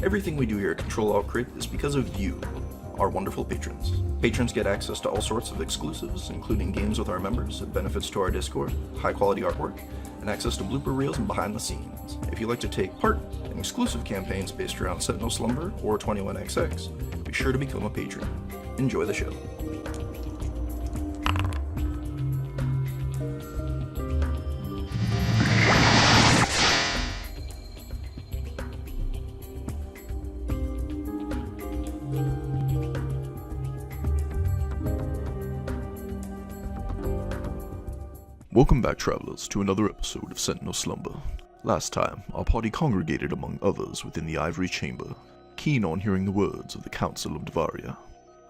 Everything we do here at CtrlAltCrit is because of you, our wonderful patrons. Patrons get access to all sorts of exclusives, including games with our members, benefits to our Discord, high-quality artwork, and access to blooper reels and behind the scenes. If you'd like to take part in exclusive campaigns based around Sentinel, Slumber, or 21XX, be sure to become a patron. Enjoy the show. Welcome back, travelers, to another episode of Sentinel Slumber. Last time, our party congregated among others within the Ivory Chamber, keen on hearing the words of the Council of Devaria.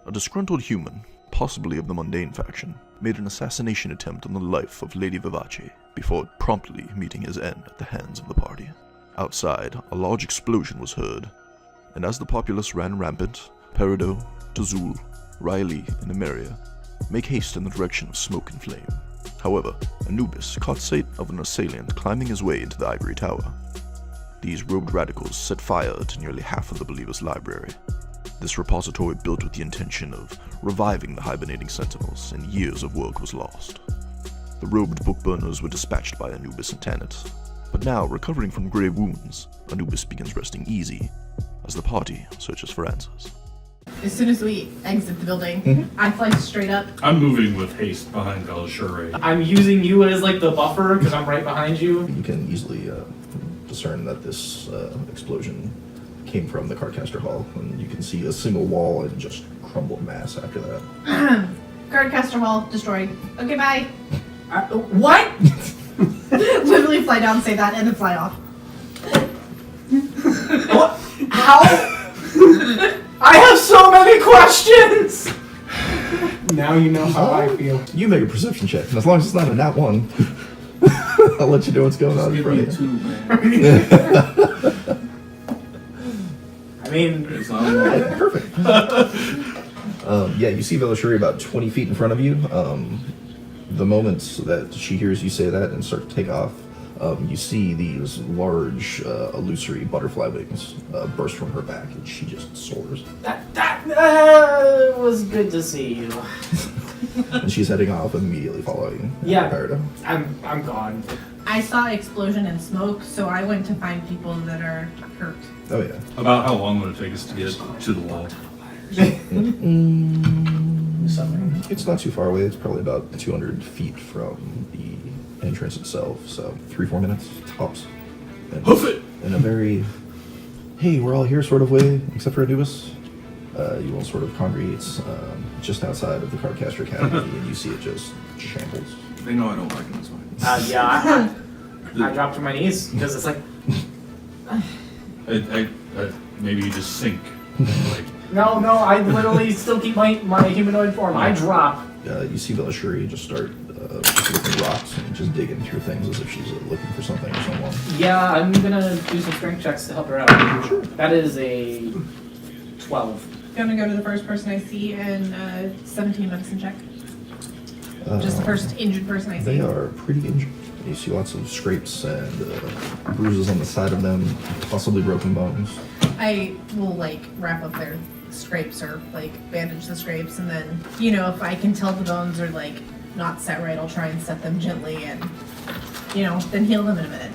A disgruntled human, possibly of the mundane faction, made an assassination attempt on the life of Lady Vivace before promptly meeting his end at the hands of the party. Outside, a large explosion was heard, and as the populace ran rampant, Peridot, Tazul, Riley, and Emeria make haste in the direction of smoke and flame. However, Anubis caught sight of an assailant climbing his way into the ivory tower. These robed radicals set fire to nearly half of the Believer's library. This repository built with the intention of reviving the hibernating Sentinels, and years of work was lost. The robed book burners were dispatched by Anubis and Tanit, but now, recovering from grave wounds, Anubis begins resting easy as the party searches for answers. As soon as we exit the building, I fly straight up. I'm moving with haste behind Belishure. I'm using you as like the buffer because I'm right behind you. You can easily discern that this explosion came from the Cardcaster Hall, and you can see a single wall and just crumbled mass after that. Cardcaster Hall destroyed. Okay, bye. What? Literally fly down, say that, and then fly off. What? How? I have so many questions! Now you know how I feel. You make a perception check, and as long as it's not a nat 1, I'll let you know what's going on in front of you. I mean, It's not a Perfect. Yeah, you see Belishure about 20 feet in front of you. The moment that she hears you say that and start to take off, you see these large, illusory butterfly wings burst from her back, and she just soars. that was good to see you. And she's heading off, immediately following Yeah. Peridot. I'm gone. I saw explosion and smoke, so I went to find people that are hurt. Oh yeah. About how long would it take us to get to the wall? It's not too far away. It's probably about 200 feet from the entrance itself, so 3-4 minutes tops. And Hoof it! in a very, hey, we're all here sort of way, except for Anubis. You all sort of congregates just outside of the Cardcaster Academy, and you see it just shambles. They know I don't like them, it's fine. I dropped to my knees because it's like, I maybe you just sink. Like, no, I literally still keep my humanoid form. I drop. You see Belishure just start just looking rocks and just digging through things as if she's looking for something or someone. Yeah, I'm gonna do some strength checks to help her out. Sure. That is a 12. Gonna go to the first person I see and 17 medicine check. Just the first injured person I see. They are pretty injured. You see lots of scrapes and bruises on the side of them, possibly broken bones. I will wrap up their scrapes or bandage the scrapes, and then if I can tell the bones are not set right, I'll try and set them gently and then heal them in a minute.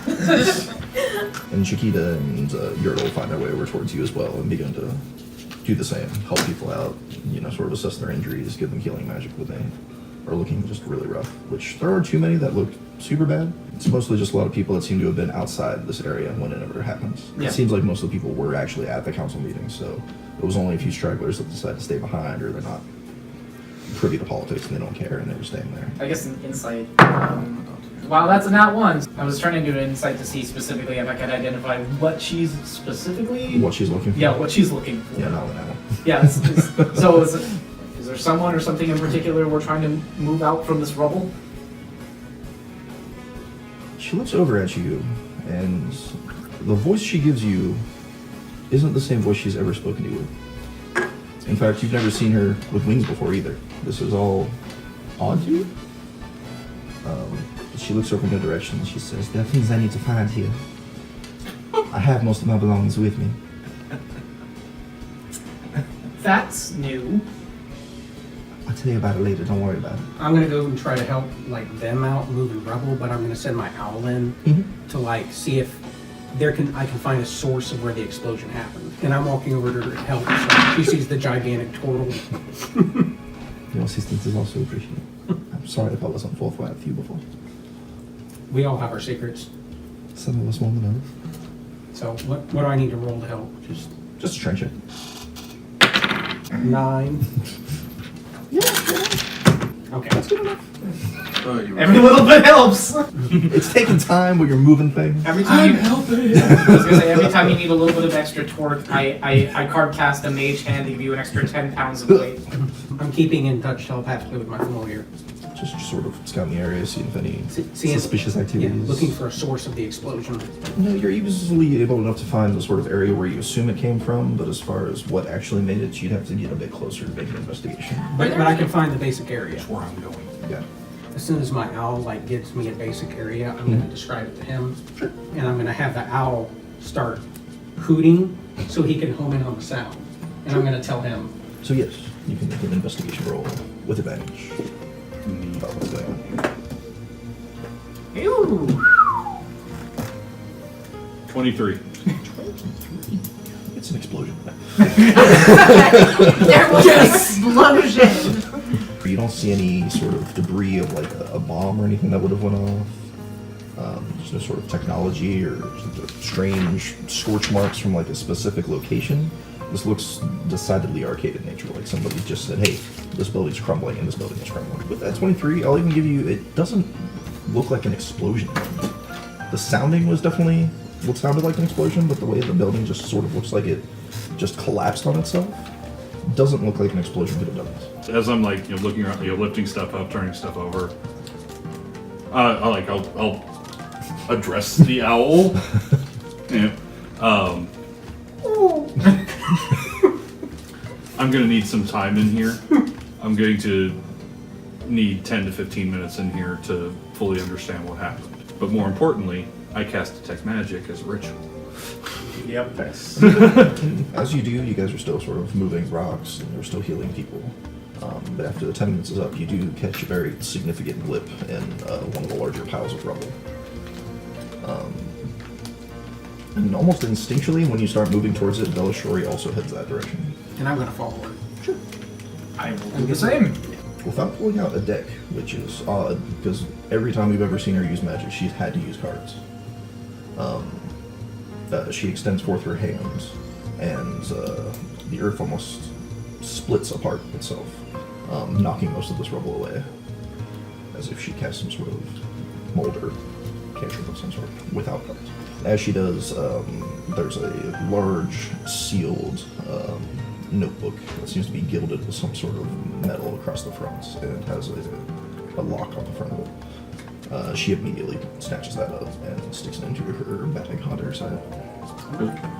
And Chiquita and Jyte will find their way over towards you as well and begin to do the same, help people out, sort of assess their injuries, give them healing magic when they are looking just really rough, which there aren't too many that look super bad. It's mostly just a lot of people that seem to have been outside this area when it ever happens. Yeah. It seems like most of the people were actually at the council meeting, so it was only a few stragglers that decided to stay behind, or they're not privy to politics and they don't care and they were staying there. I guess an insight. Wow, that's a nat 1. I was trying to do an insight to see specifically if I could identify what she's specifically... What she's looking for? Yeah, what she's looking for. Yeah, not that one. Yeah, so is there someone or something in particular we're trying to move out from this rubble? She looks over at you, and the voice she gives you isn't the same voice she's ever spoken to you with. In fact, you've never seen her with wings before either. This is all odd to you. She looks over in your direction and she says, "There are things I need to find here. I have most of my belongings with me." That's new. I'll tell you about it later. Don't worry about it. I'm gonna go and try to help like them out moving rubble, but I'm gonna send my owl in to like see if I can find a source of where the explosion happened. And I'm walking over to help. So she sees the gigantic turtle. Your assistance is also appreciated. I'm sorry if I wasn't forthright with you before. We all have our secrets. Some of us more than others. So what do I need to roll to help? Just a trench it. 9. Okay. That's good enough. Every little bit helps. It's taking time when you're moving things. Every time I was gonna say every time you need a little bit of extra torque, I card cast a mage hand to give you an extra 10 pounds of weight. I'm keeping in touch telepathically with my familiar. Just sort of scouting the area, seeing if any Seeing- suspicious Yeah, activities. looking for a source of the explosion. No, you're easily able enough to find the sort of area where you assume it came from, but as far as what actually made it, you'd have to get a bit closer to make an investigation. But I can find the basic area. That's where I'm going. Yeah. As soon as my owl like gives me a basic area, I'm gonna describe it to him. Sure. And I'm gonna have the owl start hooting so he can home in on the sound. And I'm gonna tell him. So yes, you can make an investigation roll with advantage. About what's going on here. Ew. 23. It's an explosion. There was an explosion. You don't see any sort of debris of like a bomb or anything that would have went off. There's no sort of technology or strange scorch marks from like a specific location. This looks decidedly arcade in nature, like somebody just said, hey, this building's crumbling and this building is crumbling. With that 23, I'll even give you, it doesn't look like an explosion. The sounding was definitely what sounded like an explosion, but the way the building just sort of looks like it just collapsed on itself doesn't look like an explosion could have done this. As I'm like, looking around, lifting stuff up, turning stuff over, I'll address the owl. Yeah. I'm gonna need some time in here. I'm going to need 10 to 15 minutes in here to fully understand what happened. But more importantly, I cast Detect Magic as a ritual. Yep. As you do, you guys are still sort of moving rocks and you're still healing people. But after the 10 minutes is up, you do catch a very significant blip in one of the larger piles of rubble. And almost instinctually, when you start moving towards it, Belishori also heads that direction. And I'm gonna follow her. Sure. I will do the same. Without pulling out a deck, which is odd, because every time we've ever seen her use magic, she's had to use cards. She extends forth her hands, and the earth almost splits apart itself, knocking most of this rubble away, as if she cast some sort of mold or cantrip of some sort, without cards. As she does, there's a large sealed notebook that seems to be gilded with some sort of metal across the front, and has a lock on the front of it. She immediately snatches that up and sticks it into her bag onto her side.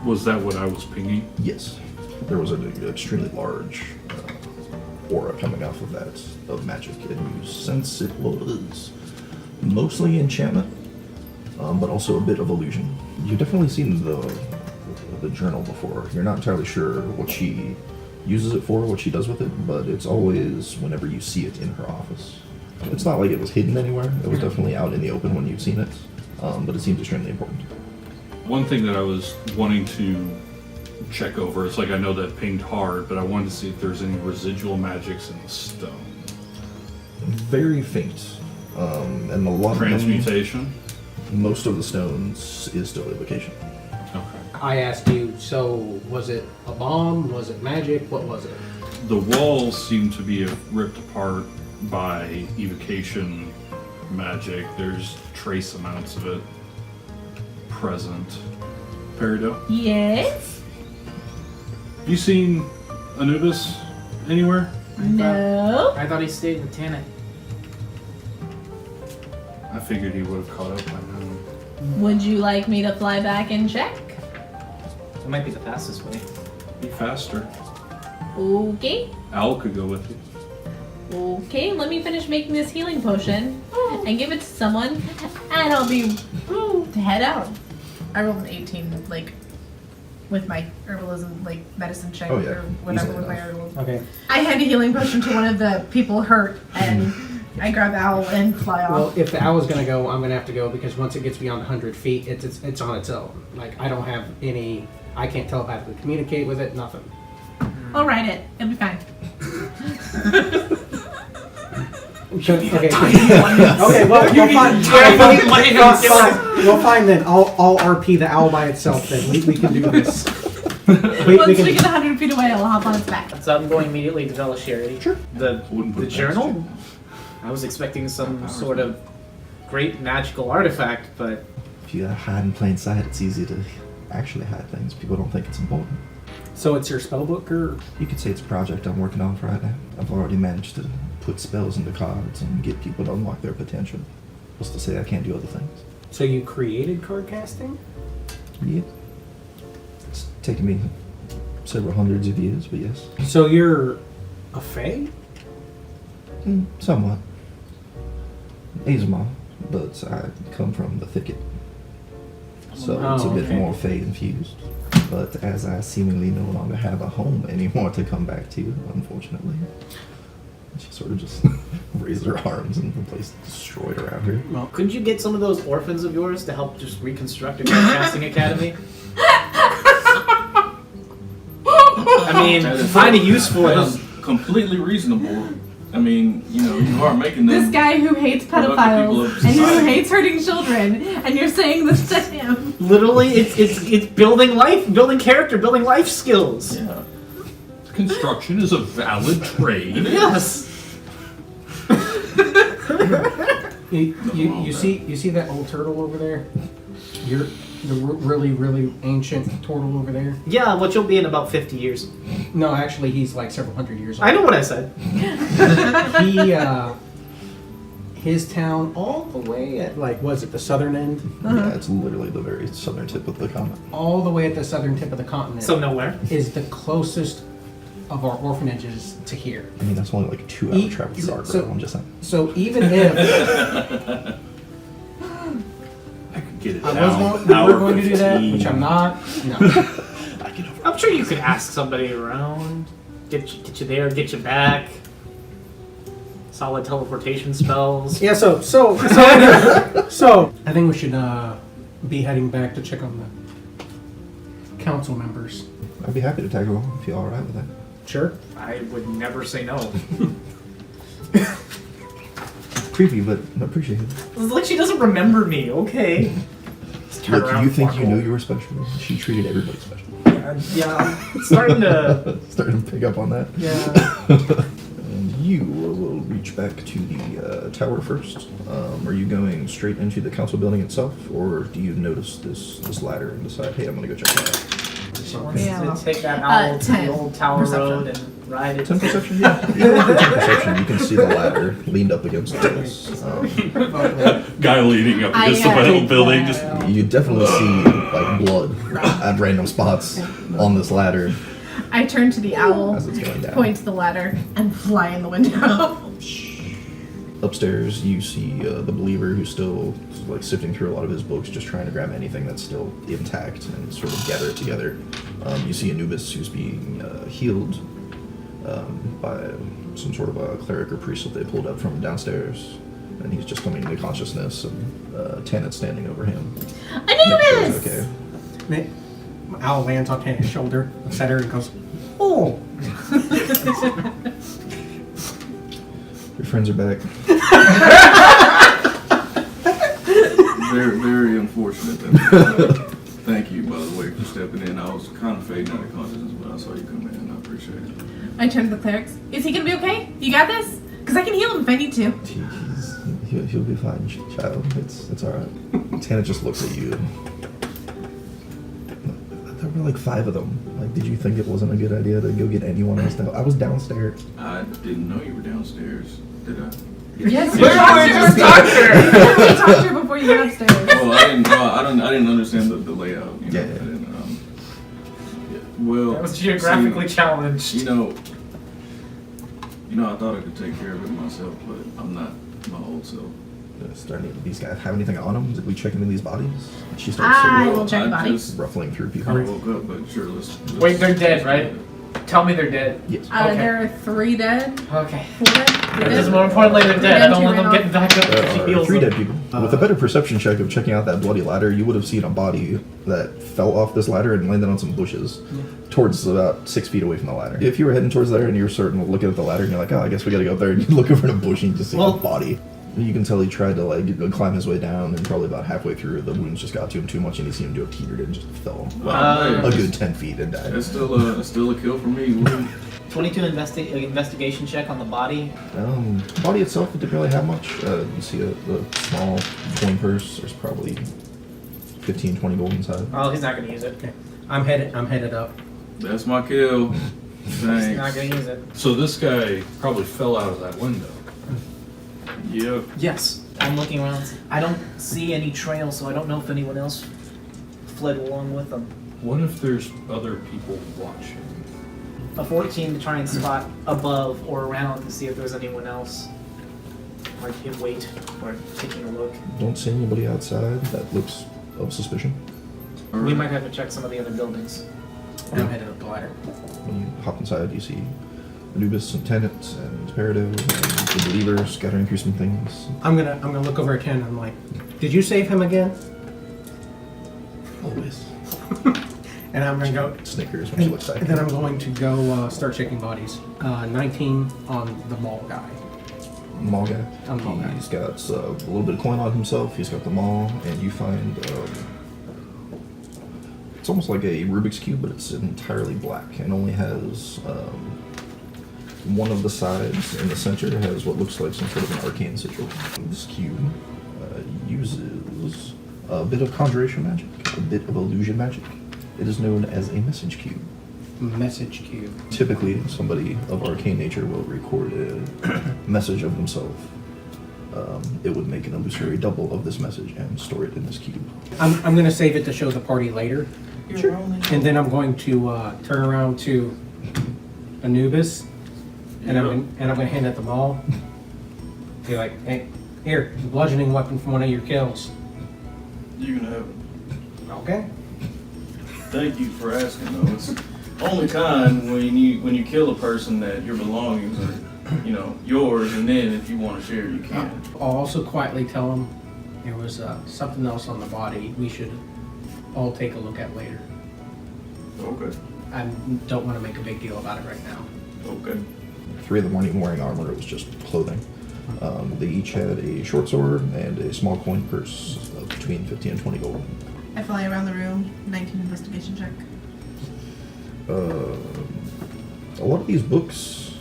Was that what I was pinging? Yes, there was an extremely large aura coming off of that, of magic, and you sense it was mostly enchantment, but also a bit of illusion. You've definitely seen the journal before. You're not entirely sure what she uses it for, what she does with it, but it's always whenever you see it in her office. It's not like it was hidden anywhere. It was definitely out in the open when you've seen it, but it seems extremely important. One thing that I was wanting to check over, it's like I know that pinged hard, but I wanted to see if there's any residual magics in the stone. Very faint, and a lot of them, Transmutation? most of the stones is still evocation. Okay. I asked you, so was it a bomb? Was it magic? What was it? The walls seem to be ripped apart by evocation magic. There's trace amounts of it present. Peridot, Yes? have you seen Anubis anywhere? No? I thought he stayed in Tannic. I figured he would have caught up by now. Would you like me to fly back and check? It might be the fastest way. Be faster. Okay. Owl could go with you. Okay, let me finish making this healing potion and give it to someone, and I'll be to head out. I rolled an 18, with my herbalism, like medicine check Oh, yeah. or whatever Easily with my enough. herbalism. Okay. I hand a healing potion to one of the people hurt, and I grab Owl and fly Well, off. if the owl's gonna go, I'm gonna have to go because once it gets beyond 100 feet, it's on its own. Like I don't have any. I can't telepathically communicate with it. Nothing. I'll ride it. It'll be fine. Okay. Okay. Well, we'll find. We'll find then. I'll RP the owl by itself. Then we can do this. Once we get 100 feet away, I'll hop on its back. So I'm going immediately to Velocity. Sure. Wouldn't The put journal? I was expecting some sort of great magical artifact, but If you hide in plain sight, it's easy to actually hide things. People don't think it's important. So it's your spellbook, or You could say it's a project I'm working on right now. I've already managed to put spells into cards and get people to unlock their potential. What's to say I can't do other things? so you created card casting? Yeah. It's taken me several hundreds of years, but yes. So you're a fae? Somewhat. Azamar, but I come from the thicket. So it's a bit okay. more fade infused. But as I seemingly no longer have a home anymore to come back to, unfortunately. She sort of just raised her arms and the place destroyed around her. Well, couldn't you get some of those orphans of yours to help just reconstruct a casting academy? I mean, find a use for That them. is completely reasonable. I mean, you are making them. This guy who hates productive people pedophiles of and who society. hates hurting children, and you're saying this to him. Literally, it's building life, building character, building life skills. Yeah. Construction is a valid trade. Yes. you see that old turtle over there? You're the really ancient turtle over there. Yeah, what you'll be in about 50 years. No, actually, he's like several hundred years old. I know what I said. His town all the way at was it the southern end? Yeah, it's literally the very southern tip of the continent. All the way at the southern tip of the continent. So nowhere. is the closest of our orphanages to here. I mean, that's only like a 2-hour travel guard so- route, I'm just saying. So even if I could get it I down. was going, we were Hour going to do that, 15. which I'm not. No. I'm sure you could ask somebody around, get you there, get you back. Solid teleportation spells. Yeah. So I think we should be heading back to check on the council members. I'd be happy to tag along if you're alright with that. Sure. I would never say no. Creepy, but appreciate it. It's like she doesn't remember me. Okay. Just turn Look, around you and think walk you knew away. you were special? She treated everybody special. Yeah, I'm starting to. Starting to pick up on that. Yeah. And you will reach back to the tower first. Are you going straight into the council building itself, or do you notice this ladder and decide, hey, I'm gonna go check it out? She wants Yeah, to well, take that owl to 10 the old tower perception. road and ride it. 10 perception, yeah. Yeah, 10 perception. You can see the ladder leaned up against this. Guy leaning up I, against the metal uh, building. Just You definitely see like blood at random spots on this ladder I turn to the owl, as it's going down. point to the ladder, and fly in the window. Upstairs, you see the believer who's still like sifting through a lot of his books, just trying to grab anything that's still intact and sort of gather it together. You see Anubis who's being healed by some sort of a cleric or priest that they pulled up from downstairs, and he's just coming into consciousness. And Tanet's standing over him. Make sure Anubis! he's okay. Owl lands on Tanner's shoulder, looks at her, and goes, "Oh." Your friends are back. very, very unfortunate. Thank you, by the way, for stepping in. I was kind of fading out of consciousness, but I saw you come in. I appreciate it. I turn to the clerics. Is he gonna be okay? You got this? Because I can heal him if I need to. He'll be fine, child. It's all right. Tanet just looks at you. There were like 5 of them. Like, did you think it wasn't a good idea to go get anyone else down? I was downstairs. I didn't know you were downstairs, did I? Yes, we Where talked was to your her. doctor? We talked to her before you went upstairs. Well, I didn't understand the layout. You know? Yeah. I didn't, well, That was geographically challenged. see, I thought I could take care of it myself, but I'm not my old self. Are any of these guys have anything on them? Did we check into these bodies? She starts I sort will check I bodies. just ruffling through people. kind of woke up, but sure, let's Wait, they're dead, right? Tell me they're dead. Yes. Okay. There are 3 dead. Okay. 4 dead. 3 This is dead. more importantly, they're dead. I don't want them Two getting back up. There if she are heals 3 them. dead people. With a better perception check of checking out that bloody ladder, you would have seen a body that fell off this ladder and landed on some bushes towards about 6 feet away from the ladder. If you were heading towards there and you were certain of looking at the ladder and you're like, oh, I guess we gotta go up there, and you look over in a bush and you just see a body. You can tell he tried to like climb his way down, and probably about halfway through, the wounds just got to him too much, and he seemed to have teetered and just fell a good 10 feet and died. It's still a kill for me. 22 investigation check on the body. The body itself, it didn't really have much. You see a small coin purse. There's probably 15, 20 gold inside. Oh, he's not gonna use it. Okay. I'm headed up. That's my kill. He's not Thanks. gonna use it. So this guy probably fell out of that window. Yep. Yes. I'm looking around. I don't see any trail, so I don't know if anyone else fled along with them. What if there's other people watching? A 14 to try and spot above or around to see if there's anyone else. Like hit wait or taking a look. Don't see anybody outside that looks of suspicion. We might have to check some of the other buildings. I'm headed up the ladder. When you hop inside, you see Anubis and Tenants and Imperative and the Believer scattering through some things. I'm gonna look over at Ken and I'm like, did you save him again? Always. And I'm gonna go. Snickers when she looks back. And then I'm going to go start checking bodies. 19 on the mall guy. Mall guy. On the mall guy. He's got a little bit of coin on himself. He's got the mall, and you find it's almost like a Rubik's cube, but it's entirely black and only has one of the sides in the center has what looks like some sort of an arcane sigil. This cube uses a bit of conjuration magic, a bit of illusion magic. It is known as a message cube. Message cube. Typically, somebody of arcane nature will record a message of themselves. It would make an illusory double of this message and store it in this cube. I'm gonna save it to show the party later. Sure. And then I'm going to turn around to Anubis, and I'm gonna hand it the mall. Be like, hey, here, the bludgeoning weapon from one of your kills. You can have it. Okay. Thank you for asking, though. It's only kind when you kill a person that your belongings are, yours, and then if you want to share, you can. I'll also quietly tell him there was something else on the body we should all take a look at later. Okay. I don't want to make a big deal about it right now. Okay. 3 of them weren't even wearing armor, it was just clothing. They each had a short sword and a small coin purse of between 50 and 20 gold. I fly around the room. 19 investigation check. A lot of these books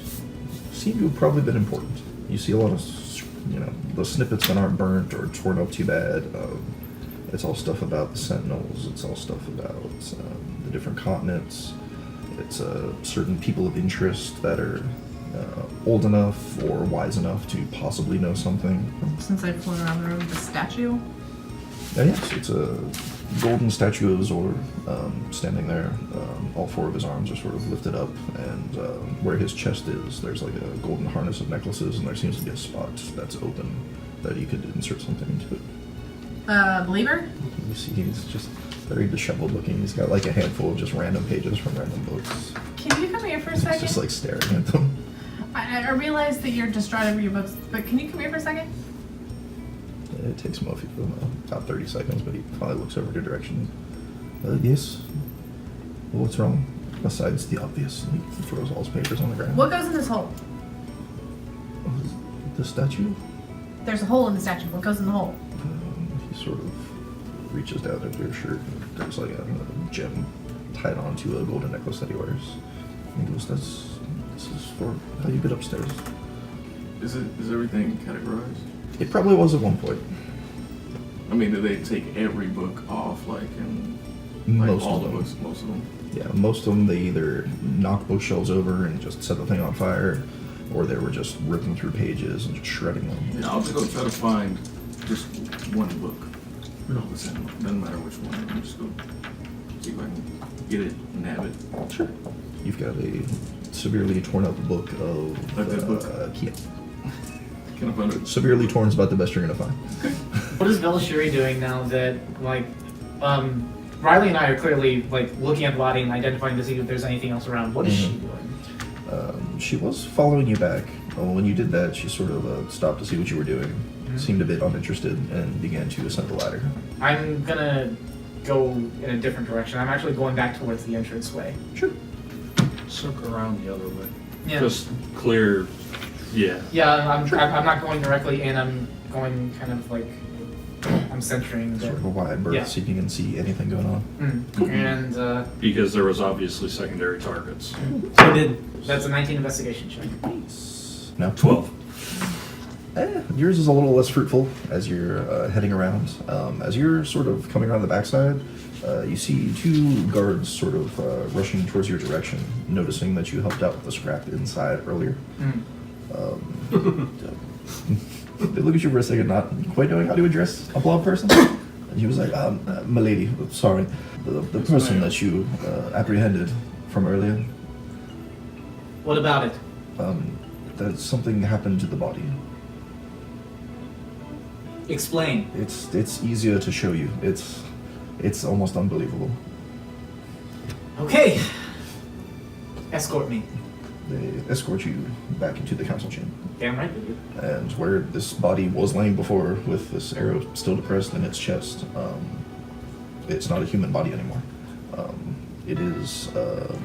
seem to have probably been important. You see a lot of, the snippets that aren't burnt or torn up too bad. It's all stuff about the Sentinels. It's all stuff about the different continents. It's certain people of interest that are old enough or wise enough to possibly know something. Since I've flown around the room, the statue. And yes, it's a golden statue of Zor standing there. All 4 of his arms are sort of lifted up, and where his chest is, there's like a golden harness of necklaces, and there seems to be a spot that's open that you could insert something into it. Believer? You see he's just very disheveled looking. He's got like a handful of just random pages from random books. Can you come here for a He's second? just like staring at them. I realize that you're distraught over your books, but can you come here for a second? It takes him about 30 seconds, but he finally looks over the direction. Yes? Well, what's wrong? Besides the obvious. He throws all his papers on the ground. What goes in this hole? The statue? There's a hole in the statue. What goes in the hole? He sort of reaches down into his shirt, and there's like a gem tied onto a golden necklace that he wears. And he goes, this is for how you get upstairs. Is everything categorized? It probably was at one point. I mean, do they take every book off, like in Most all of the them. books? Most of them. Yeah, most of them, they either knock bookshelves over and just set the thing on fire, or they were just ripping through pages and just shredding them. Yeah, I'll just go try to find just one book. Doesn't matter which one. I'm just go see if I can get it, nab it. Sure. You've got a severely torn up book of A good book. Kia. Can I find it? Severely torn is about the best you're gonna find. What is Velashiri doing now that, like, Riley and I are clearly, like, looking at the body and identifying to see if there's anything else around. What is she doing? She was following you back. When you did that, she sort of stopped to see what you were doing, seemed a bit uninterested, and began to ascend the ladder. I'm gonna go in a different direction. I'm actually going back towards the entranceway. Sure. Circle around the other way. Yeah. Just clear. Yeah. Yeah, I'm not going directly, and I'm going kind of like I'm centering. Sort of a wide berth, Yeah. so you can see anything going on. And Because there was obviously secondary targets. so that's a 19 investigation check. Now 12. Yours is a little less fruitful as you're heading around. As you're sort of coming around the backside, you see two guards sort of rushing towards your direction, noticing that you helped out with the scrap inside earlier. They look at you for a second, not quite knowing how to address a blob person. And he was like, "Milady, sorry, the person that you apprehended from earlier, What about it? that something happened to the body. Explain. It's easier to show you. It's almost unbelievable." Okay. Escort me. They escort you back into the council chamber. Damn right. And where this body was laying before, with this arrow still depressed in its chest, it's not a human body anymore. It is a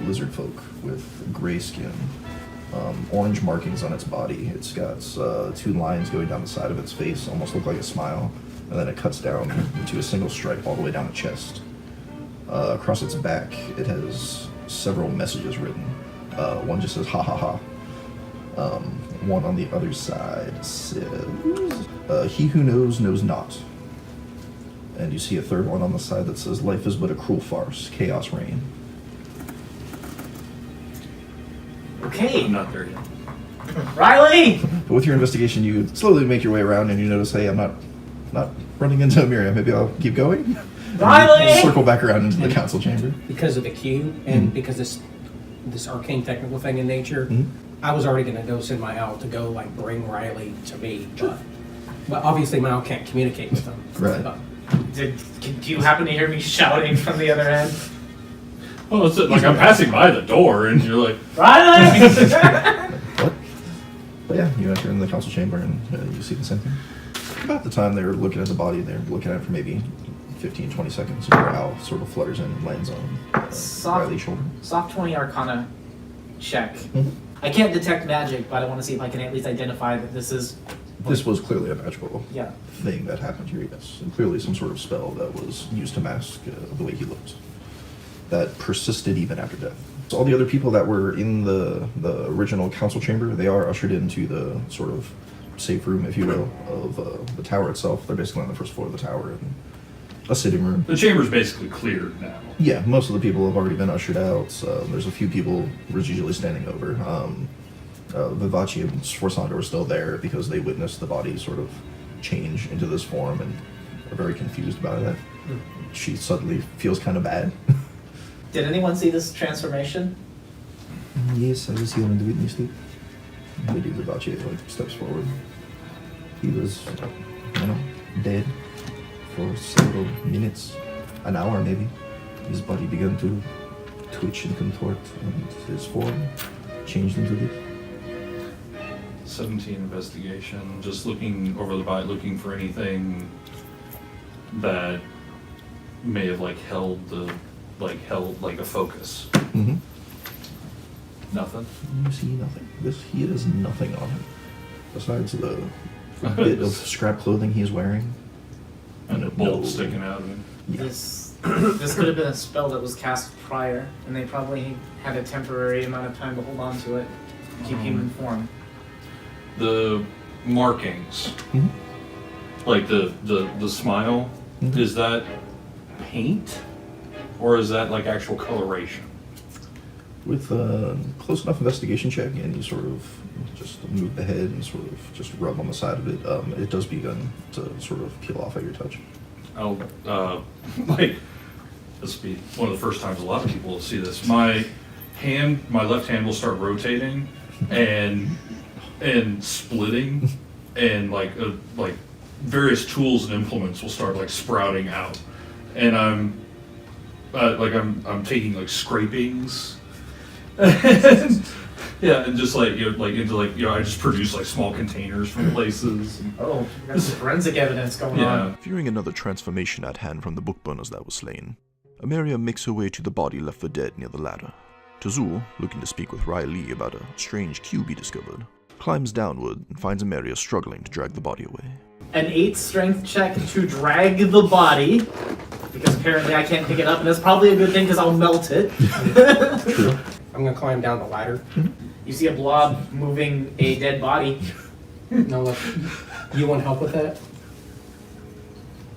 lizard folk with gray skin, orange markings on its body. It's got two lines going down the side of its face, almost look like a smile, and then it cuts down into a single stripe all the way down the chest. Across its back, it has several messages written. One just says, "Ha ha ha." One on the other side says, "He who knows, knows not." And you see a third one on the side that says, "Life is but a cruel farce, chaos reign." Okay. I'm not there yet. Riley! But with your investigation, you slowly make your way around and you notice, hey, I'm not running into Miriam. Maybe I'll keep going. Riley! And circle back around into the council chamber. Because of the queue and because this arcane technical thing in nature, I was already going to go send my owl to go like bring Riley to me, but obviously my owl can't communicate with him. Right. Do you happen to hear me shouting from the other end? Oh, it's like I'm passing by the door, and you're like, Riley! What? But yeah, you enter in the council chamber and you see the same thing. About the time they were looking at the body, they were looking at it for maybe 15, 20 seconds. Your owl sort of flutters in and lands on Riley's shoulder. Soft 20 Arcana check. I can't detect magic, but I want to see if I can at least identify that this is... This was clearly a magical Yeah. thing that happened here, yes. And clearly some sort of spell that was used to mask the way he looked. That persisted even after death. So all the other people that were in the original council chamber, they are ushered into the sort of safe room, if you will, of the tower itself. They're basically on the first floor of the tower in a sitting room. the chamber's basically cleared now. Yeah, most of the people have already been ushered out. There's a few people usually standing over. Vivace and Sforzando are still there because they witnessed the body sort of change into this form and are very confused about it. She suddenly feels kind of bad. Did anyone see this transformation? Yes, I was here and witnessed it. Lady Vivace steps forward. He was, dead for several minutes, an hour maybe. His body began to twitch and contort, and his form changed into this. 17 investigation, just looking over the body, looking for anything that may have held a focus. Mm-hmm. Nothing. You see nothing. He has nothing on him besides the bit of scrap clothing he is wearing. And a bolt sticking out of him. Yeah. This could have been a spell that was cast prior, and they probably had a temporary amount of time to hold on to it, keep human form. The markings, like the smile, is that paint, or is that actual coloration? With a close enough investigation check, and you sort of just move the head and sort of just rub on the side of it, it does begin to sort of peel off at your touch. I'll this will be one of the first times a lot of people will see this. My left hand will start rotating, and and splitting, and like various tools and implements will start like sprouting out, and I'm taking like scrapings. Yeah, and just I just produce like small containers from places. Oh, you got some forensic evidence going on. Fearing another transformation at hand from the bookburners that was slain, Ameria makes her way to the body left for dead near the ladder. Tazul, looking to speak with Riley about a strange cube he discovered, climbs downward and finds Ameria struggling to drag the body away. An 8 strength check to drag the body, because apparently I can't pick it up, and that's probably a good thing because I'll melt it. True. I'm gonna climb down the ladder. You see a blob moving a dead body. No, look. You want help with that?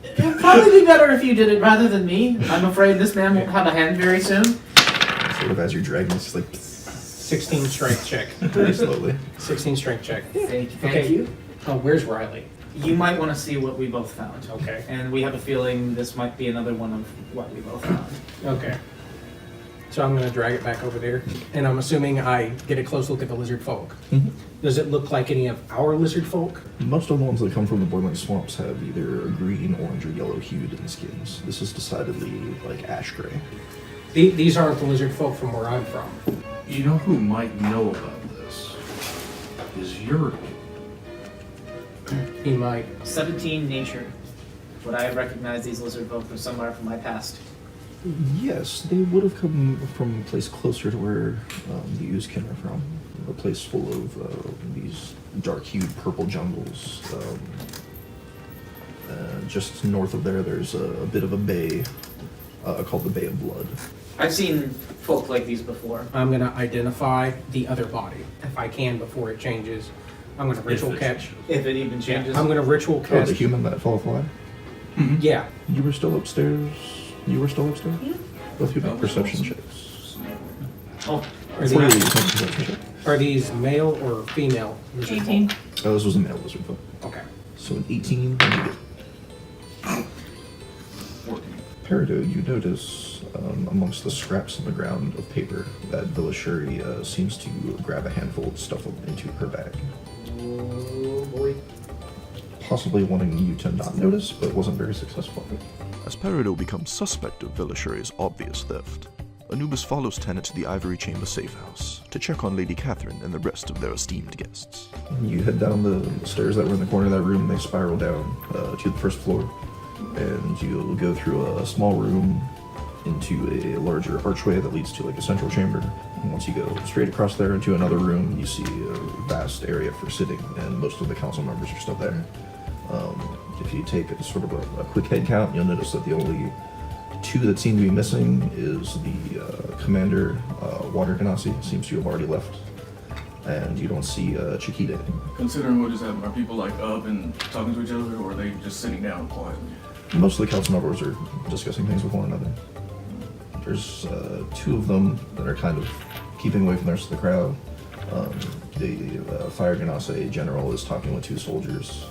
It would probably be better if you did it rather than me. I'm afraid this man won't have a hand very soon. Sort of as you're dragging, it's just like 16 strength check. very slowly. 16 strength check. Thank you. Oh, where's Riley? You might want to see what we both found. Okay. And we have a feeling this might be another one of what we both found. Okay. So I'm gonna drag it back over there, and I'm assuming I get a close look at the lizard folk. Does it look like any of our lizard folk? Most of the ones that come from the boiling swamps have either a green, orange, or yellow hued in the skins. This is decidedly like ash gray. These aren't the lizard folk from where I'm from. You know who might know about this? Is Jyte. He might. 17 nature. Would I have recognized these lizard folk from somewhere from my past? Yes, they would have come from a place closer to where the Oozkin are from. A place full of these dark-hued purple jungles. Just north of there, there's a bit of a bay called the Bay of Blood. I've seen folk like these before. I'm gonna identify the other body if I can before it changes. I'm gonna ritual catch. If it even changes. I'm gonna ritual Oh, catch. the human that fell off the ladder? Yeah. You were still upstairs? You were still upstairs? Yeah. Both of you make perception checks. Oh, Are Four of these, these make perception check. are these male or female? lizard folk? 18. Oh, this was a male lizard folk. Okay. So an 18, what did you get? 14. Peridot, you notice amongst the scraps on the ground of paper that Villashuri seems to grab a handful of stuff into her bag. oh boy. Possibly wanting you to not notice, but wasn't very successful. As Peridot becomes suspect of Villashuri's obvious theft, Anubis follows Tenet to the Ivory Chamber safe house to check on Lady Catherine and the rest of their esteemed guests. You head down the stairs that were in the corner of that room, they spiral down to the first floor, and you'll go through a small room into a larger archway that leads to like a central chamber. And once you go straight across there into another room, you see a vast area for sitting, and most of the council members are still there. If you take a sort of a quick head count, you'll notice that the only two that seem to be missing is the commander, Water Ganassi, seems to have already left, and you don't see Chiquita. Considering what just happened, are people like up and talking to each other, or are they just sitting down quietly? Most of the council members are discussing things with one another. There's two of them that are kind of keeping away from the rest of the crowd. The Fire Ganassi general is talking with two soldiers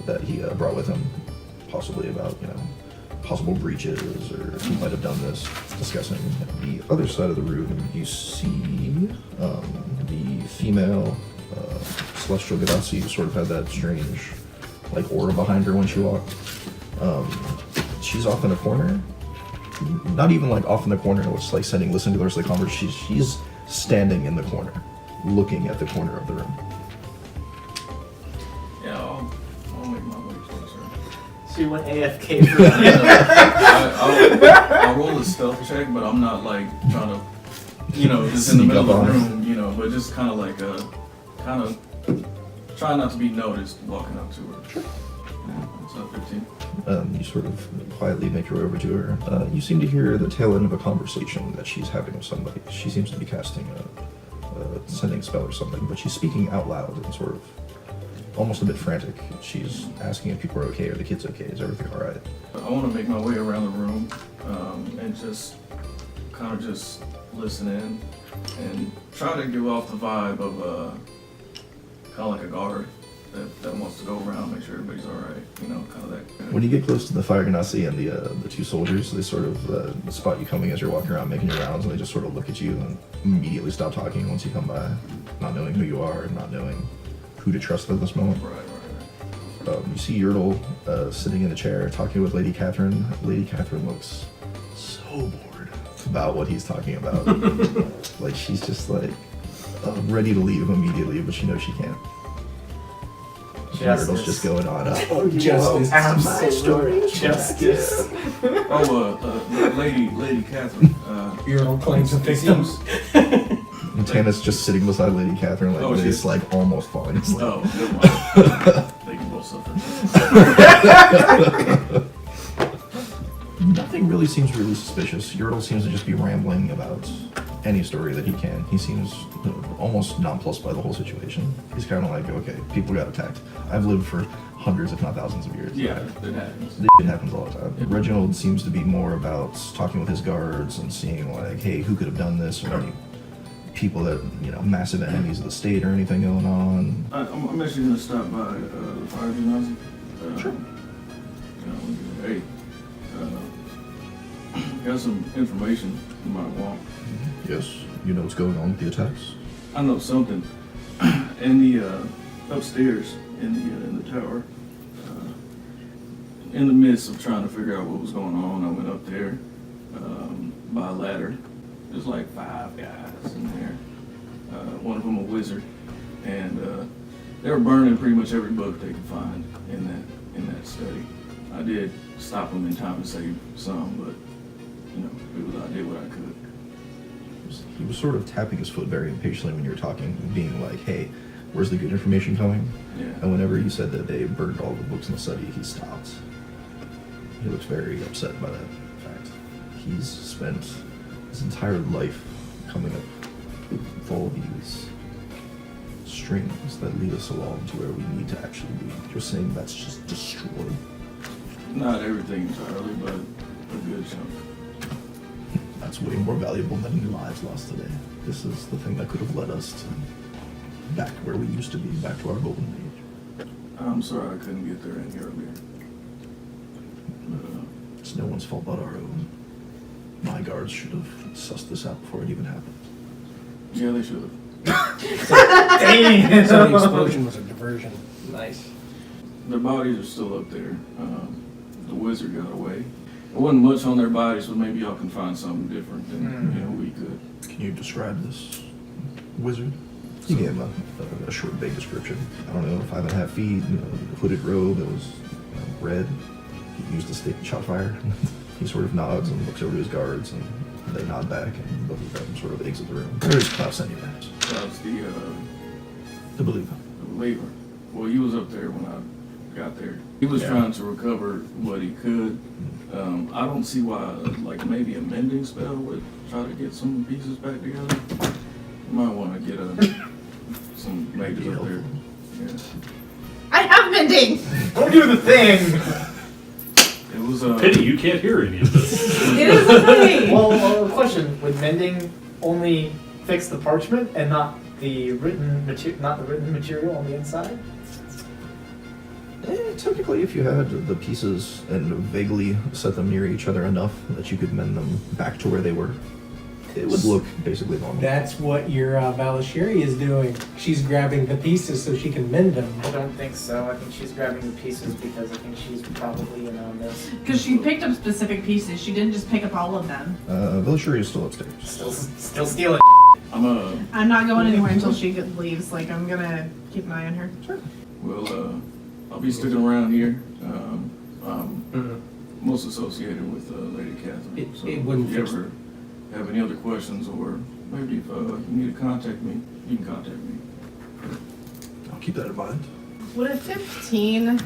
that he brought with him, possibly about, possible breaches or who might have done this, discussing. The other side of the room, you see the female Celestial Ganassi sort of had that strange, aura behind her when she walked. She's off in a corner. Not even off in the corner, it's listening to the rest of the conversation. She's standing in the corner, looking at the corner of the room. Yeah, I'll make my way towards her. She went AFK for I'll roll a stealth check, but I'm not trying to, just in the Sneak middle up of the on room, but just kind of try not to be noticed walking up to her. Sure. It's a 15. You sort of quietly make your way over to her. You seem to hear the tail end of a conversation that she's having with somebody. She seems to be casting a sending spell or something, but she's speaking out loud and sort of almost a bit frantic. She's asking if people are okay, are the kids okay, is everything all right? I want to make my way around the room and just kind of just listen in and try to give off the vibe of kind of like a guard that wants to go around, make sure everybody's all right, kind of that. When you get close to the Fire Ganassi and the two soldiers, they sort of spot you coming as you're walking around making your rounds, and they just sort of look at you and immediately stop talking once you come by, not knowing who you are and not knowing who to trust at this moment. Right. You see Jyte sitting in a chair talking with Lady Catherine. Lady Catherine looks so bored about what he's talking about. Like she's just like ready to leave immediately, but she knows she can't. Jyte's just going on. Justice. Absolute justice. Lady Catherine. Jyte claims a victim. And Tannis just sitting beside Lady Catherine, like this, she's like almost falling asleep. Oh, never mind. They can both suffer. Nothing really seems really suspicious. Jyte seems to just be rambling about any story that he can. He seems almost nonplussed by the whole situation. He's kind of like, okay, people got attacked. I've lived for hundreds, if not thousands of years. Yeah, it happens. This shit happens all the time. Reginald seems to be more about talking with his guards and seeing like, hey, who could have done this, or any people that, massive enemies of the state or anything going on. I'm actually going to stop by the fire gymnasium. Sure. Hey, got some information you might want. Yes, you know what's going on with the attacks? I know something. In the upstairs in the tower, in the midst of trying to figure out what was going on, I went up there by a ladder. There's like 5 guys in there. One of them a wizard, and they were burning pretty much every book they could find in that study. I did stop them in time to save some, but I did what I could. He was sort of tapping his foot very impatiently when you were talking, being like, hey, where's the good information coming? Yeah. And whenever you said that they burned all the books in the study, he stopped. He looks very upset by that fact. He's spent his entire life coming up with all these strings that lead us along to where we need to actually be. You're saying that's just destroyed? Not everything entirely, but a good chunk. That's way more valuable than any lives lost today. This is the thing that could have led us to back where we used to be, back to our golden age. I'm sorry I couldn't get there any earlier. It's no one's fault but our own. My guards should have sussed this out before it even happened. Yeah, they should have. Dang. So the explosion was a diversion. Nice. Their bodies are still up there. The wizard got away. There wasn't much on their bodies, so maybe y'all can find something different than we could. Can you describe this wizard? He gave him a short, vague description. I don't know, 5.5 feet, hooded robe, it was red. He used a stick and shot fire. He sort of nods and looks over to his guards, and they nod back, and both of them sort of exit the room. Where's Klaus anyway? Klaus, The believer. the believer. Well, he was up there when I got there. He was trying to recover what he could. I don't see why, like maybe a mending spell would try to get some pieces back together. You might want to get some mages up there. Yeah. I have mending! Don't do the thing! It was Pity you can't hear any of this. It is a thing! Well, question: would mending only fix the parchment and not the written material on the inside? Technically, if you had the pieces and vaguely set them near each other enough that you could mend them back to where they were, it would look basically normal. That's what your Valashiri is doing. She's grabbing the pieces so she can mend them. I don't think so. I think she's grabbing the pieces because I think she's probably in on this. Because she picked up specific pieces. She didn't just pick up all of them. Villashuri is still upstairs. Still stealing. I'm not going anywhere until she leaves. Like, I'm gonna keep an eye on her. Sure. Well, I'll be sticking around here. I'm most associated with Lady Catherine. It wouldn't if you fix ever have any other questions, or maybe if you need to contact me, you can contact me. I'll keep that in mind. Would a 15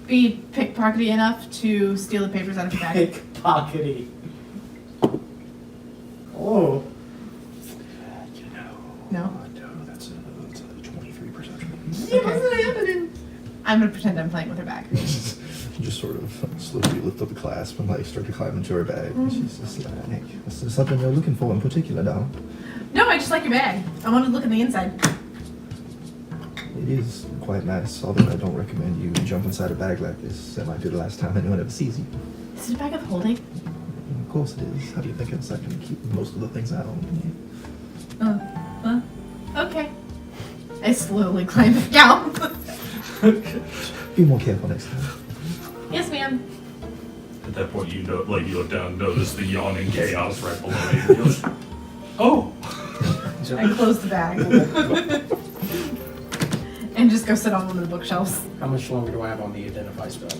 be pickpockety enough to steal the papers out of her bag? Pickpockety. Oh. No? No, that's a 23 perception. It wasn't happening. I'm gonna pretend I'm playing with her bag. You just sort of slowly lift up the clasp and start to climb into her bag. And she's just like, is there something you're looking for in particular, doll? No, I just like your bag. I want to look at the inside. It is quite nice, although I don't recommend you jump inside a bag like this. That might be the last time anyone ever sees you. Is it a bag of holding? Of course it is. How do you think it's keep most of the things I own? Okay. I I slowly climb back out. Be more careful next time. Yes, ma'am. At that point, you know, like you look down, and notice the yawning chaos right below you. You're like, oh, I close the bag. And just go sit on one of the bookshelves. How much longer do I have on the identify spell?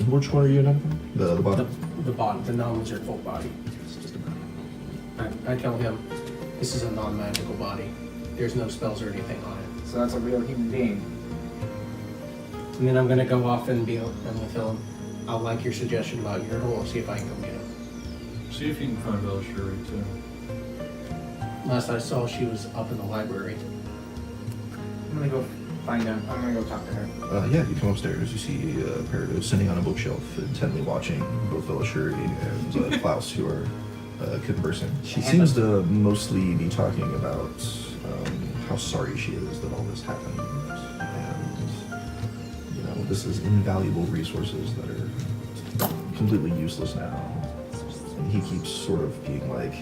Which one are you in? The bottom? The body, the non-lizard folk body. I tell him, this is a non-magical body. There's no spells or anything on it. So that's a real human being. And then I'm gonna go off and tell him, I'll like your suggestion about Yurtle. I'll see if I can go get him. see if you can find Velashuri too. Last I saw, she was up in the library. I'm gonna go find her. I'm gonna go talk to her. Yeah, you come upstairs, you see Peridot sitting on a bookshelf, intently watching both Velashuri and Klaus, who are conversing. She seems to mostly be talking about how sorry she is that all this happened, and you know, this is invaluable resources that are completely useless now. And he keeps sort of being like,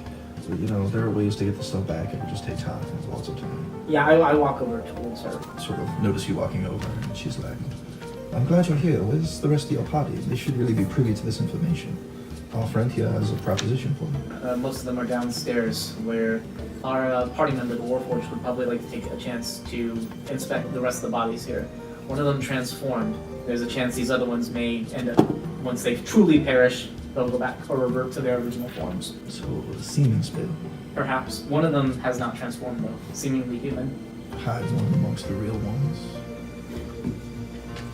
you know, there are ways to get the stuff back, it would just take time, lots of time. Yeah, I walk over towards her. Sort of notice you walking over, and she's like, I'm glad you're here. Where's the rest of your party? They should really be privy to this information. Our friend here has a proposition for me. Most of them are downstairs, where our party member, the Warforged, would probably like to take a chance to inspect the rest of the bodies here. One of them transformed. There's a chance these other ones may end up, once they've truly perished, they'll go back or revert to their original forms. So, seeming spell. Perhaps. One of them has not transformed though, seemingly human. Hide one amongst the real ones.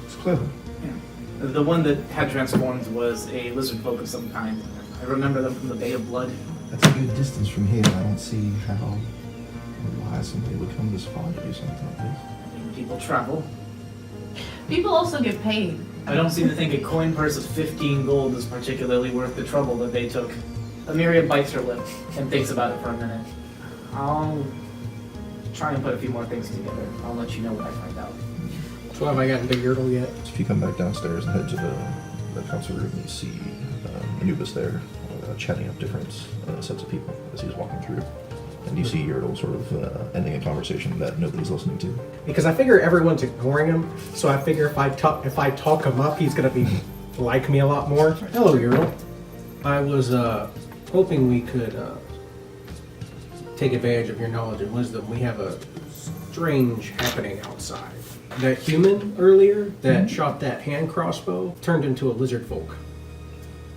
It's clever. Yeah. The one that had transformed was a lizard folk of some kind. I remember them from the Bay of Blood. That's a good distance from here. I don't see how or why somebody would come this far to do something like this. I mean, people travel. People also get paid. I don't seem to think a coin purse of 15 gold is particularly worth the trouble that they took. Amelia bites her lip and thinks about it for a minute. I'll try and put a few more things together. I'll let you know what I find out. So have I gotten to Yurtle yet? So if you come back downstairs and head to the council room, you see Anubis there, chatting up different sets of people as he's walking through. And you see Yurtle sort of ending a conversation that nobody's listening to. Because I figure everyone's ignoring him, so I figure if I talk him up, he's gonna be like me a lot more. Hello, Yurtle. I was hoping we could take advantage of your knowledge and wisdom. We have a strange happening outside. That human earlier that shot that hand crossbow turned into a lizard folk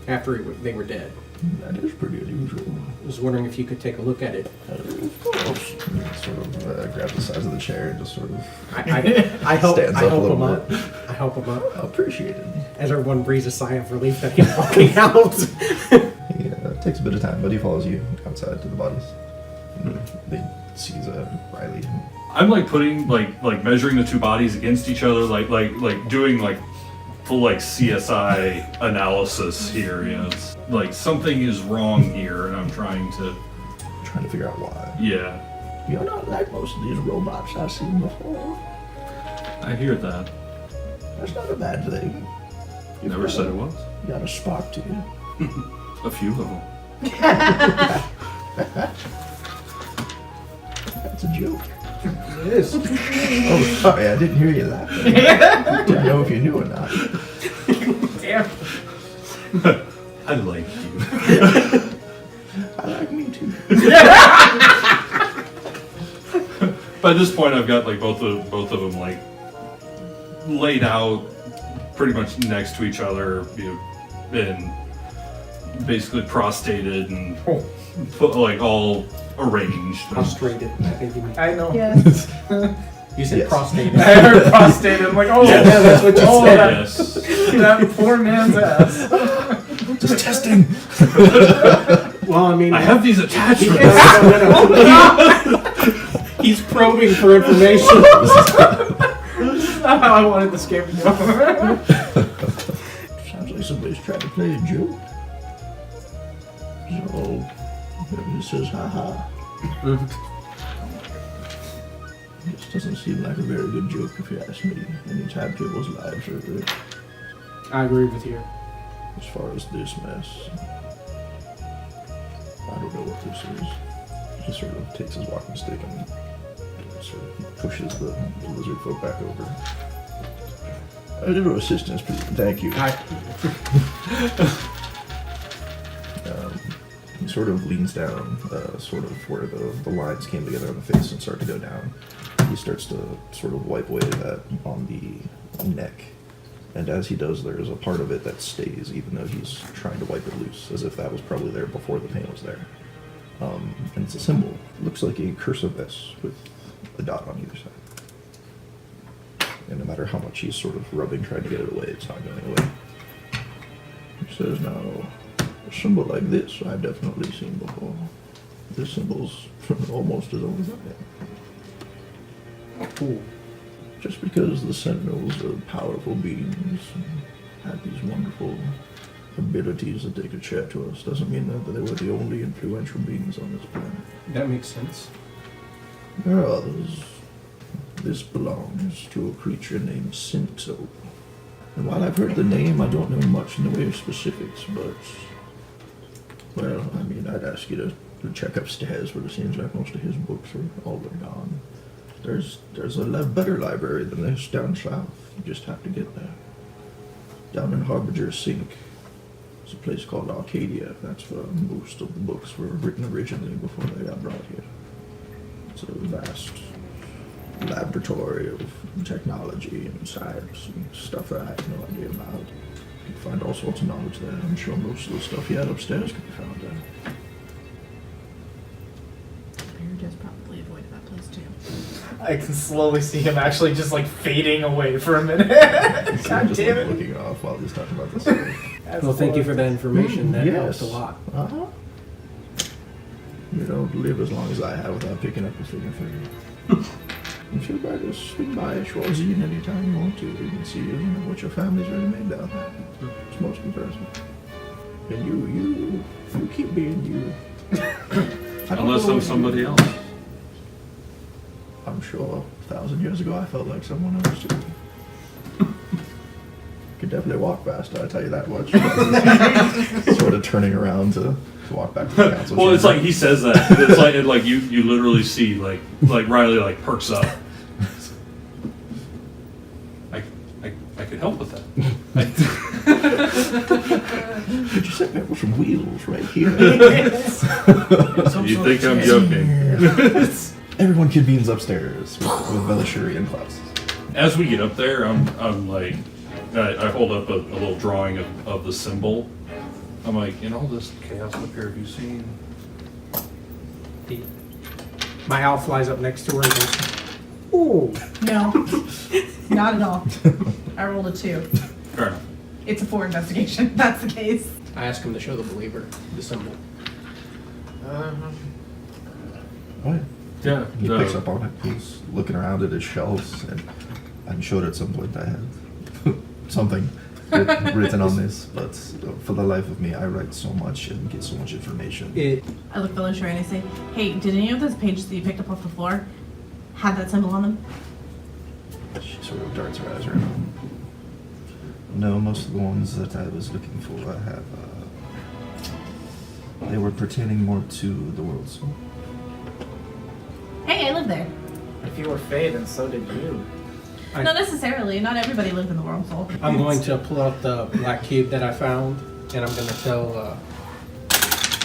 after they were dead. That is pretty unusual. I was wondering if you could take a look at it. Of course. And he sort of grabs the sides of the chair and just sort of I help stands up a him little up. bit. I help him up. Appreciated. As everyone breathes a sigh of relief that he's walking out. Yeah, it takes a bit of time, but he follows you outside to the bodies. And they sees Riley. I'm like putting like measuring the two bodies against each other, like doing like full like CSI analysis here. You know, it's like something is wrong here, and I'm trying to figure out why. Yeah, You're not like most of these robots I've seen before. I hear that. That's not a bad thing. You never said it was. You got a spark to you. A few of them. That's a joke. It is. Oh, sorry, I didn't hear you laughing. Didn't know if you knew or not. Damn. I like you. I like me too. By this point, I've got like both of them like laid out pretty much next to each other, you know, and basically prostrated and put like all arranged. Prostrated. I think you mean. I know. Yes. You said Yes. prostrated. I heard prostrated. I'm like, oh, Yeah, that's what you said. Yes. that poor man's ass. Just testing. Well, I mean, I have these attachments. no. He's probing for information. This is not how I wanted this game to go. Sounds like somebody's trying to play a joke. So, maybe it says haha. This doesn't seem like a very good joke if you ask me. Anytime people's lives are good. I agree with you. As far as this mess, I don't know what this is. He sort of takes his walking stick and sort of pushes the lizard folk back over. A little assistance, please. Thank you. He sort of leans down, sort of where the lines came together on the face and start to go down. He starts to sort of wipe away that on the neck. And as he does, there's a part of it that stays, even though he's trying to wipe it loose, as if that was probably there before the pain was there. And it's a symbol. It looks like a cursive S with a dot on either side. And no matter how much he's sort of rubbing, trying to get it away, it's not going away. He says, now, a symbol like this I've definitely seen before. This symbol's almost as old as I am. Cool. Just because the Sentinels are powerful beings and had these wonderful abilities that they could share to us doesn't mean that they were the only influential beings on this planet. That makes sense. There are others. This belongs to a creature named Sentinel. And while I've heard the name, I don't know much in the way of specifics, but... Well, I mean, I'd ask you to check upstairs, but it seems like most of his books are already gone. There's a better library than this down south. You just have to get there. Down in Harbinger Sink. There's a place called Arcadia. That's where most of the books were written originally before they got brought here. It's a vast laboratory of technology and science and stuff that I have no idea about. You can find all sorts of knowledge there. I'm sure most of the stuff he had upstairs could be found there. Bear does probably avoided that place too. I can slowly see him actually just like fading away for a minute. So God just damn like it. looking off while he's talking about this stuff. That's Well, thank you for horrible. that information. That Yes. helps a lot. Uh-huh. You don't live as long as I have without picking up a figure for you. You feel free to swing by Schwarzine anytime you want to. You can see what your family's really made down there. It's most impressive. And you keep being you. I don't Unless know I'm if somebody you- else. I'm sure 1,000 years ago I felt like someone else too. Could definitely walk faster, I tell you that much. Sort of turning around to walk back to the council. Well, it's chamber. like he says that. It's like you literally see like Riley like perks up. I could help with that. Could you set me up with some wheels right here? You think I'm joking? Everyone convenes upstairs with Velishuri and Klaus. As we get up there, I'm like, I hold up a little drawing of the symbol. I'm like, in all this chaos up here, have you seen? My owl flies up next to her and goes, ooh. No, not at all. I rolled a 2. Fair enough. It's a 4 investigation. That's the case. I ask him to show the believer the symbol. What? Yeah. He picks up on it. He's looking around at his shelves, and I'm sure at some point I had something written on this, but for the life of me, I write so much and get so much information. I look Belisher and I say, hey, did any of those pages that you picked up off the floor have that symbol on them? She sort of darts her eyes around. No, most of the ones that I was looking for have, they were pertaining more to the world soul. Hey, I live there. If you were Fae, then so did you. Not necessarily. Not everybody lived in the world soul. I'm going to pull out the black cube that I found, and I'm going to tell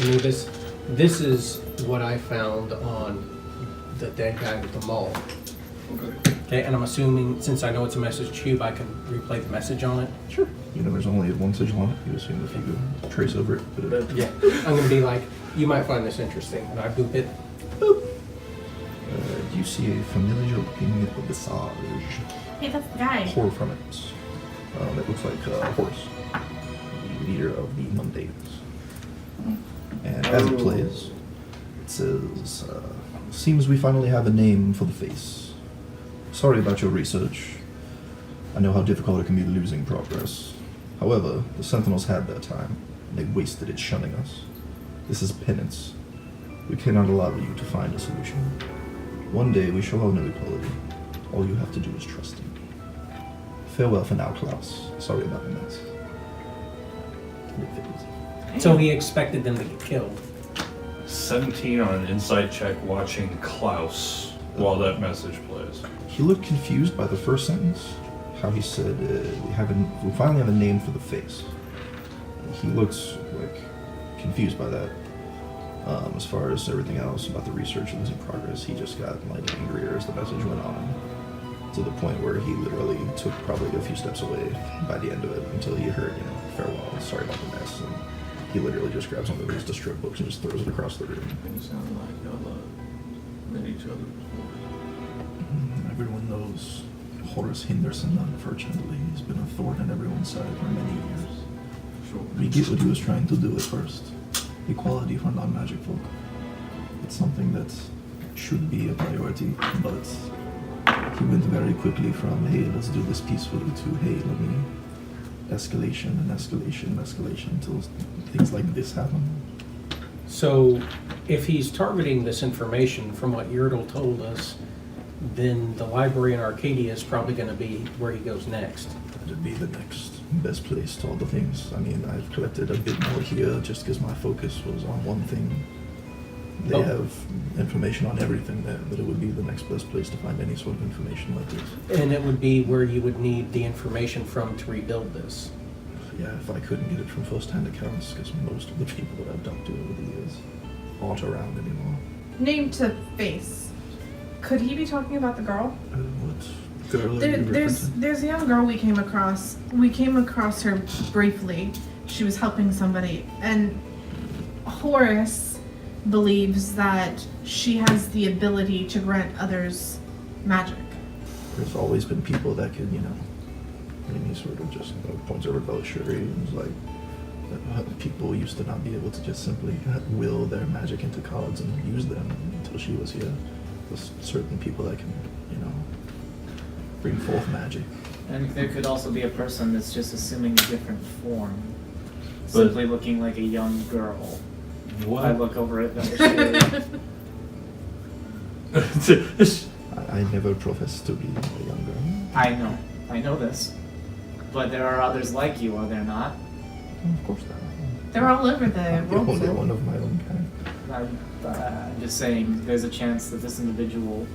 Anubis, this is what I found on the dead guy with the mole. Okay, and I'm assuming, since I know it's a message cube, I can replay the message on it. Sure. You know, there's only one sigil on it. You assume if you go trace over it, but it, Yeah. I'm going to be like, you might find this interesting. And I boop it. you see a familiar looking visage Hey, that's the guy. pour from it. It looks like Horus, the leader of the Mundanes. And as it plays, it says, seems we finally have a name for the face. Sorry about your research. I know how difficult it can be losing progress. However, the Sentinels had their time, and they wasted it shunning us. This is penance. We cannot allow you to find a solution. One day we shall all know equality. All you have to do is trust him. Farewell for now, Klaus. Sorry about the mess. So he expected them to get killed. 17 on an insight check watching Klaus while that message plays. He looked confused by the first sentence. How he said, we finally have a name for the face. He looks like confused by that. As far as everything else about the research that was in progress, he just got like angrier as the message went on, to the point where he literally took probably a few steps away by the end of it until he heard, farewell, sorry about the mess, and he literally just grabs one of his distrib books and just throws it across the room. It sounded like y'all met each other before. Everyone knows Horace Henderson, unfortunately. He's been a thorn in everyone's side for many years. Sure. We get what he was trying to do at first. Equality for non-magic folk. It's something that should be a priority, but he went very quickly from, hey, let's do this peacefully, to, hey, let me escalation and escalation and escalation until things like this happen. So, if he's targeting this information from what Jyte told us, then the library in Arcadia is probably going to be where he goes next. That'd be the next best place to all the things. I mean, I've collected a bit more here just because my focus was on one thing. They have information on everything there, but it would be the next best place to find any sort of information like this. And it would be where you would need the information from to rebuild this. Yeah, if I couldn't get it from first-hand accounts, because most of the people that I've talked to over the years aren't around anymore. Name to face. Could he be talking about the girl? What girl are you referencing? There's a young girl we came across. We came across her briefly. She was helping somebody, and Horace believes that she has the ability to grant others magic. There's always been people that could, any sort of just points of rebellion, and like people used to not be able to just simply will their magic into cards and use them until she was here. There's certain people that can, bring forth magic. And there could also be a person that's just assuming a different form, simply looking like a young girl. What? I look over at the I never professed to be a young girl. I know this. But there are others like you, are there not? Of course not. They're all over the I'm the world. only So. one of my own kind. I'm just saying, there's a chance that this individual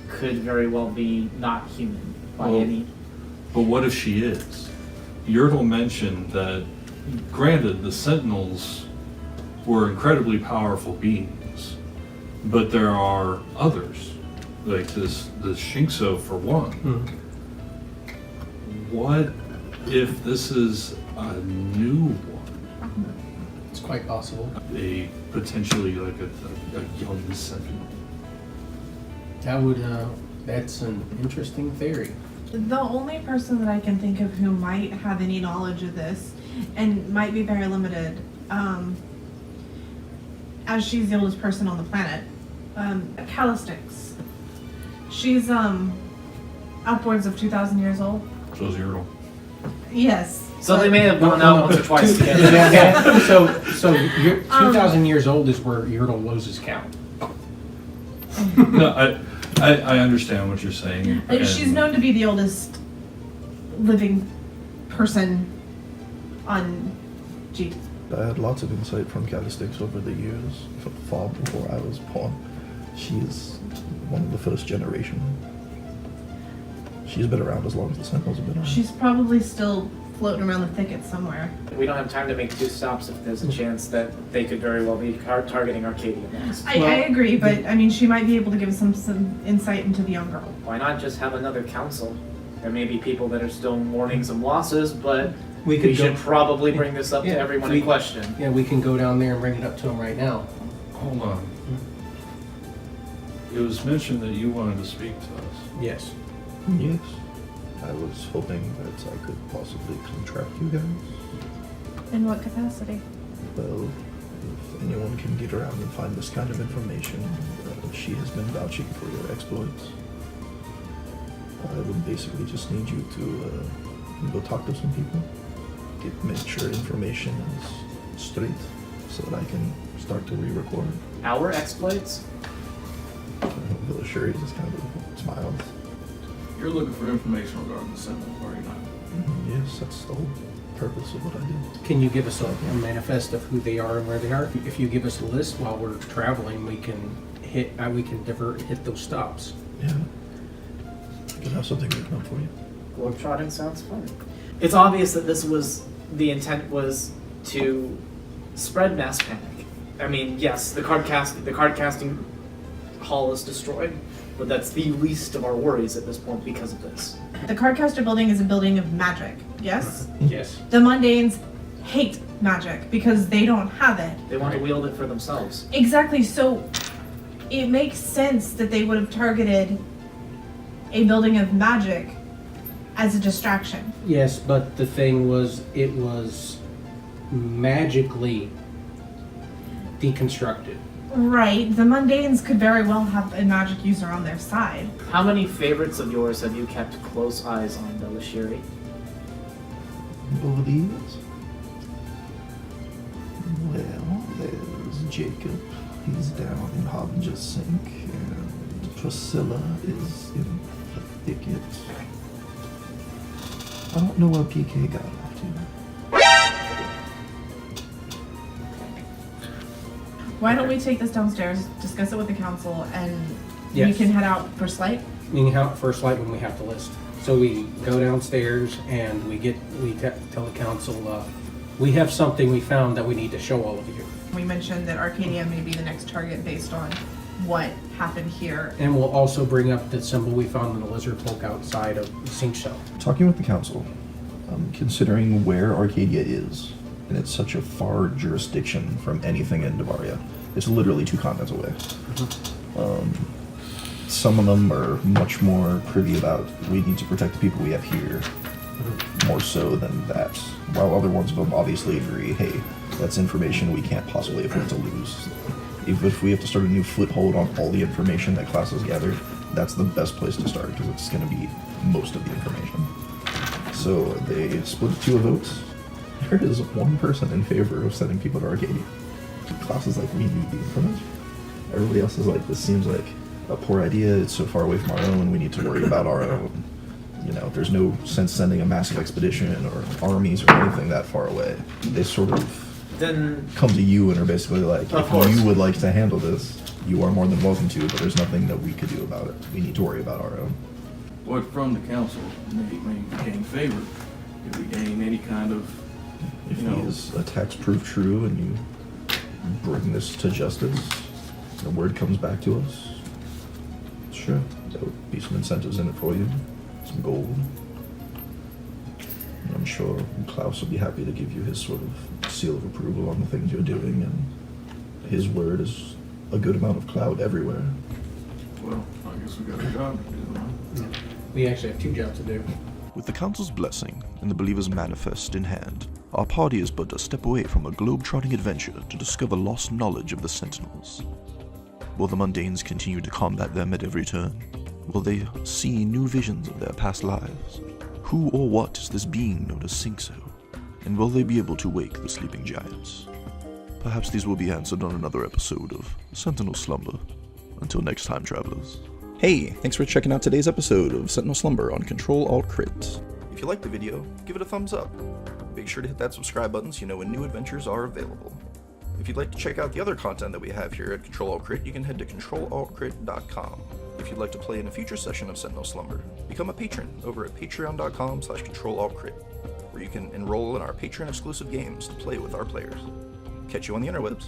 could very well be not human by any. But what if she is? Jyte mentioned that, granted, the Sentinels were incredibly powerful beings, but there are others, like this Shinxo for one. Mm-hmm. What if this is a new one? It's quite possible. A potentially like a young Sentinel. That's an interesting theory. The only person that I can think of who might have any knowledge of this, and might be very limited, as she's the oldest person on the planet, Callistix. She's upwards of 2,000 years old. So is Jyte. Yes. So they may have gone out once or twice together. Yeah. So you're 2,000 years old is where Jyte loses count. No, I understand what you're saying. She's known to be the oldest living person on Jyte. I had lots of insight from Catastrophe over the years, far before I was born. She is one of the first generation. She's been around as long as the Sentinels have been around. She's probably still floating around the thicket somewhere. We don't have time to make 2 stops if there's a chance that they could very well be targeting Arcadia next. I agree, but I mean, she might be able to give some insight into the young girl. Why not just have another council? There may be people that are still mourning some losses, but we should probably bring this up to everyone in question. Yeah, we can go down there and bring it up to them right now. Hold on. It was mentioned that you wanted to speak to us. Yes. Yes. I was hoping that I could possibly contract you guys. In what capacity? Well, if anyone can get around and find this kind of information, she has been vouching for your exploits. I would basically just need you to go talk to some people, make sure information is straight, so that I can start to re-record. Our exploits? Bill Sherry just kind of smiles. You're looking for information regarding the Sentinels, are you not? Yes, that's the whole purpose of what I do. Can you give us a manifest of who they are and where they are? If you give us a list while we're traveling, we can hit those stops. Yeah. I can have something written up for you. Globetrotting sounds fun. It's obvious that the intent was to spread mass panic. I mean, yes, the card casting hall is destroyed, but that's the least of our worries at this point because of this. The Cardcaster building is a building of magic, yes? Yes. The Mundanes hate magic because they don't have it. They want to wield it for themselves. Exactly, so it makes sense that they would have targeted a building of magic as a distraction. Yes, but the thing was, it was magically deconstructed. Right, the Mundanes could very well have a magic user on their side. How many favorites of yours have you kept close eyes on, Belashiri? Over these? Well, there's Jacob. He's down in Harbinger's Sink, and Priscilla is in the thicket. I don't know where PK got off to. Why don't we take this downstairs, discuss it with the council, and we Yes. can head out for Slight? We can have first light when we have the list. So we go downstairs and we tell the council, we have something we found that we need to show all of you. We mentioned that Arcadia may be the next target based on what happened here. And we'll also bring up the symbol we found in the lizard cloak outside of the sink shell. Talking with the council, considering where Arcadia is, and it's such a far jurisdiction from anything in Devaria. It's literally 2 continents away. Some of them are much more privy about, we need to protect the people we have here, more so than that. While other ones of them obviously agree, hey, that's information we can't possibly afford to lose. If we have to start a new foothold on all the information that classes gather, that's the best place to start, because it's going to be most of the information. So they split 2 votes. There is 1 person in favor of sending people to Arcadia. Klaus is like, we need the information. Everybody else is like, this seems like a poor idea, it's so far away from our own, we need to worry about our own. You know, there's no sense sending a massive expedition or armies or anything that far away. They sort of Then come to you and are basically like, Of if course. you would like to handle this, you are more than welcome to, but there's nothing that we could do about it. We need to worry about our own. What from the council may gain favor? If we gain any kind of, If you know, these attacks prove true and you bring this to justice, the word comes back to us, sure, there would be some incentives in it for you, some gold. And I'm sure Klaus will be happy to give you his sort of seal of approval on the things you're doing, and his word is a good amount of clout everywhere. well, I guess we got a job to do, huh? We actually have 2 jobs to do. With the Council's blessing and the Believer's Manifest in hand, our party is but a step away from a globe-trotting adventure to discover lost knowledge of the Sentinels. Will the Mundanes continue to combat them at every turn? Will they see new visions of their past lives? Who or what is this being known as Syncso? And will they be able to wake the sleeping giants? Perhaps these will be answered on another episode of Sentinel Slumber. Until next time, travelers. Hey, thanks for checking out today's episode of Sentinel Slumber on CtrlAltCrit. If you liked the video, give it a thumbs up. Make sure to hit that subscribe button so you know when new adventures are available. If you'd like to check out the other content that we have here at CtrlAltCrit, you can head to CtrlAltCrit.com. If you'd like to play in a future session of Sentinel Slumber, become a patron over at patreon.com/CtrlAltCrit, where you can enroll in our Patreon exclusive games to play with our players. Catch you on the interwebs.